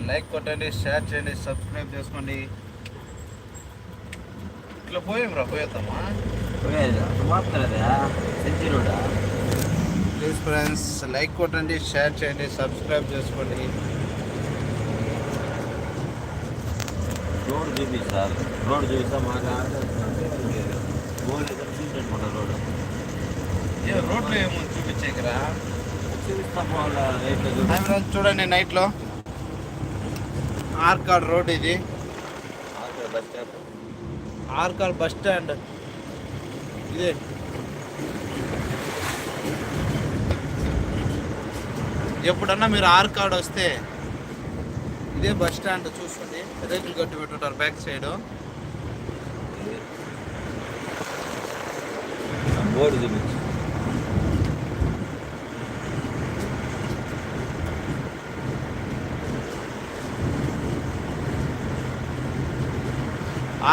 Like కొట్టండి, share చేయండి, subscribe చేసుకోండి. ఇట్లా పోయేమ్రా, పోయేద్దామా? ప్లీజ్ ఫ్రెండ్స్, లైక్ కొట్టండి, షేర్ చేయండి, సబ్స్క్రైబ్ చేసుకోండి. రోడ్ చూపిస్తారు, రోడ్ చూపిస్తా మాకు రోడ్లో ఏమో చూపించేకరా చూపిస్తా. చూడండి, నైట్లో ఆర్కాడ్ రోడ్, ఇది ఆర్కాడ్ బస్ స్టాండ్. ఇదే ఎప్పుడన్నా మీరు ఆర్కాడ్ వస్తే ఇదే బస్ స్టాండ్ చూసుకోండి. రేకులు కట్టి పెట్టుంటారు బ్యాక్ సైడ్. బోర్డు చూపించు.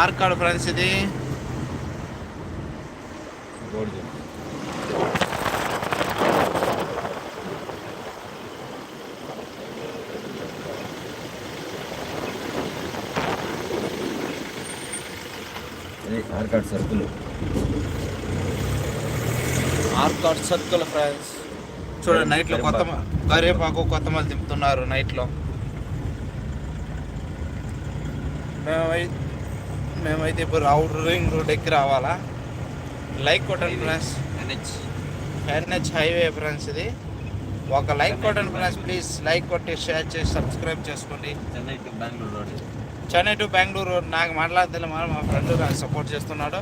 ఆర్కాడ్ ఫ్రెండ్స్, ఇది board Arcot circle. Arcot circle friends. చూడండి, నైట్లో కరివేపాకు కొత్తమల్లి దింపుతున్నారు నైట్లో. మేమైతే ఇప్పుడు అవుటర్ రింగ్ రోడ్ ఎక్కి రావాలా. లైక్ కొట్టండి ఫ్రెండ్స్. ఎన్హెచ్ హైవే ఫ్రెండ్స్, ఇది ఒక లైక్ కొట్టండి ఫ్రెండ్స్. ప్లీజ్ లైక్ కొట్టి షేర్ చేసి సబ్స్క్రైబ్ చేసుకోండి. Chennai to Bengaluru road. Chennai to Bengaluru road. నాకు మాట్లాడతలే, మా ఫ్రెండ్ నాకు సపోర్ట్ చేస్తున్నాడు.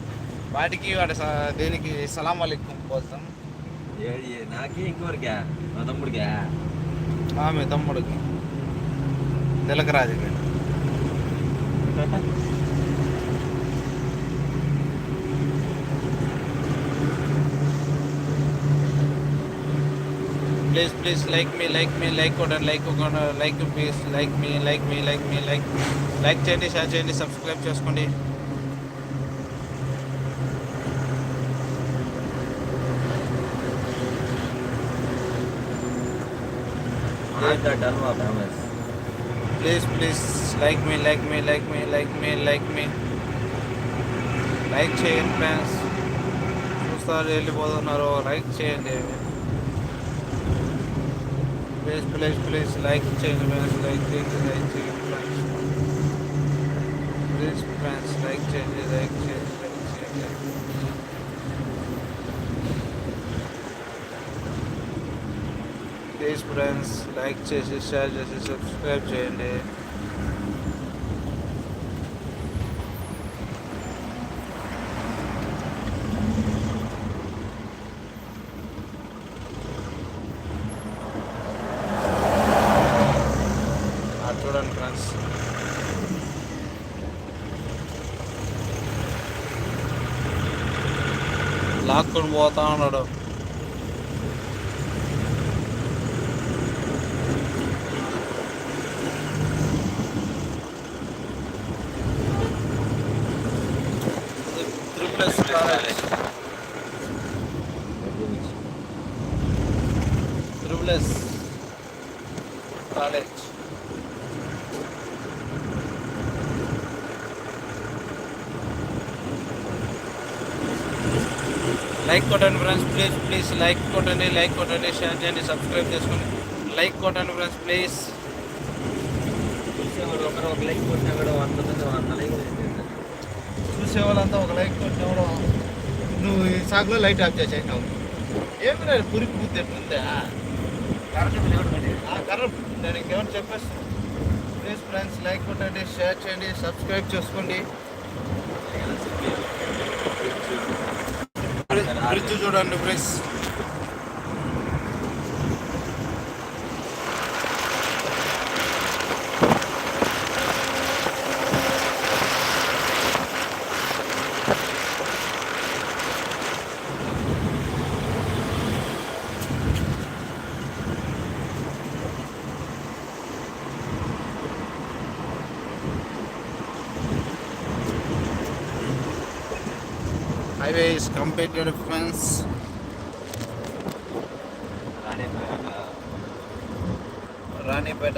వాటికి వాడి దేనికి సలాం అలైకుం కోసం. నాకే ఇంకోరికా, మా తమ్ముడికా, మీ తమ్ముడికి తిలకరాజుకి. ప్లీజ్ లైక్ కొట్టండి, లైక్ ప్లీజ్ లైక్ చేయండి, షేర్ చేయండి, సబ్స్క్రైబ్ చేసుకోండి. ప్లీజ్ లైక్ చేయండి ఫ్రెండ్స్. చూస్తారు, వెళ్ళిపోతున్నారు. లైక్ చేయండి ప్లీజ్ లైక్ చేయండి ఫ్రెండ్స్. లైక్ చేయండి ప్లీజ్ ఫ్రెండ్స్. లైక్ చేయండి. ప్లీజ్ ఫ్రెండ్స్, లైక్ చేసి షేర్ చేసి సబ్స్క్రైబ్ చేయండి. చూడండి ఫ్రెండ్స్, లాక్కొని పోతా ఉన్నాడు. Triple college. లైక్ కొట్టండి ఫ్రెండ్స్. ప్లీజ్ లైక్ కొట్టండి, షేర్ చేయండి, సబ్స్క్రైబ్ చేసుకోండి. లైక్ కొట్టండి ఫ్రెండ్స్ ప్లీజ్. చూసేవాళ్ళు ఒక లైక్ కొట్టినా కూడా 100 లైక్. చూసేవాళ్ళంతా ఒక లైక్ కొట్టినా కూడా నువ్వు ఈ సాగులో లైట్ ఆఫ్ చేసేసినావు. ఏమి లేదు, పురికి పూర్తి ఎట్లుందా కరెక్ట్. నేను ఇంకేమైనా చెప్పేస్తాను. ప్లీజ్ ఫ్రెండ్స్, లైక్ కొట్టండి, షేర్ చేయండి, సబ్స్క్రైబ్ చేసుకోండి. బ్రిడ్జ్ చూడండి please. Highway is completed, friends. Ranipet